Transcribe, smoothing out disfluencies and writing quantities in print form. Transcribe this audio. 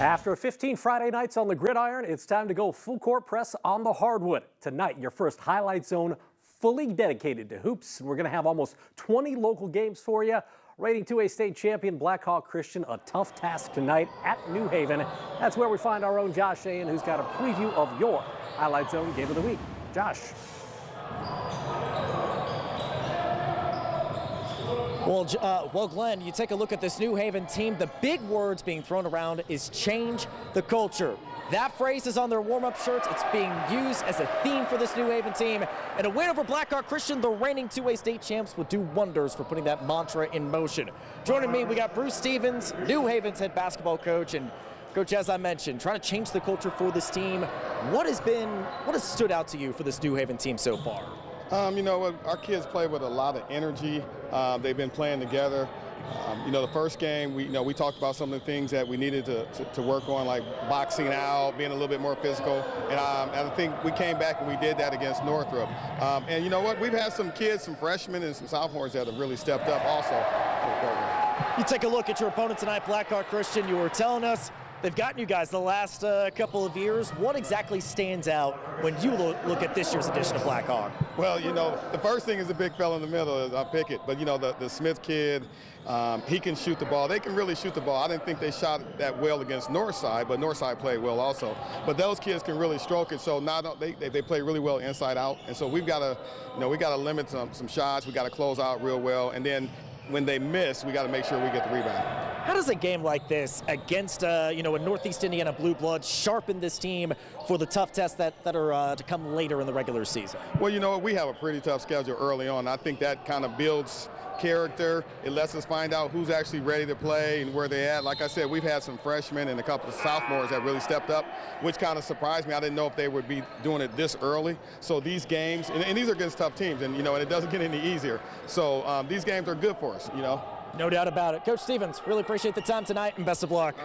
After 15 Friday nights on the gridiron, it's time to go full court press on the hardwood. Tonight, your first highlight zone fully dedicated to hoops. We're going to have almost 20 local games for you. Reigning 2A state champion Blackhawk Christian, a tough task tonight at New Haven. That's where we find our own Josh Ayen, who's got a preview of your highlight zone game of the week. Josh. Well, Glenn, you take a look at this New Haven team. The big words being thrown around is change the culture. That phrase is on their warm-up shirts. It's being used as a theme for this New Haven team. And a win over Blackhawk Christian, the reigning 2A state champs, will do wonders for putting that mantra in motion. Joining me, we got Bruce Stevens, New Haven's head basketball coach. And Coach, as I mentioned, trying to change the culture for this team. What has stood out to you for this New Haven team so far? You know, our kids play with a lot of energy. They've been playing together. You know, the first game, we talked about some of the things that we needed to work on, like boxing out, being a little bit more physical. And I think we came back and we did that against Northrop. And you know what? We've had some kids, some freshmen and some sophomores that have really stepped up also for the program. You take a look at your opponent tonight, Blackhawk Christian. You were telling us they've gotten you guys the last couple of years. What exactly stands out when you look at this year's edition of Blackhawk? Well, you know, the first thing is the big fella in the middle is Pickett. But, you know, the Smith kid, he can shoot the ball. They can really shoot the ball. I didn't think they shot that well against Northside, but Northside played well also. But those kids can really stroke it. So now they play really well inside out. And so we've got to, we got to limit some shots. We got to close out real well. And then when they miss, we got to make sure we get the rebound. How does a game like this against, a Northeast Indiana Blue Blood sharpen this team for the tough tests that are to come later in the regular season? Well, you know, we have a pretty tough schedule early on. I think that kind of builds character. It lets us find out who's actually ready to play and where they're at. Like I said, we've had some freshmen and a couple of sophomores that really stepped up, which kind of surprised me. I didn't know if they would be doing it this early. So these games, and these are against tough teams, and, and it doesn't get any easier. So these games are good for us, No doubt about it. Coach Stevens, really appreciate the time tonight, and best of luck.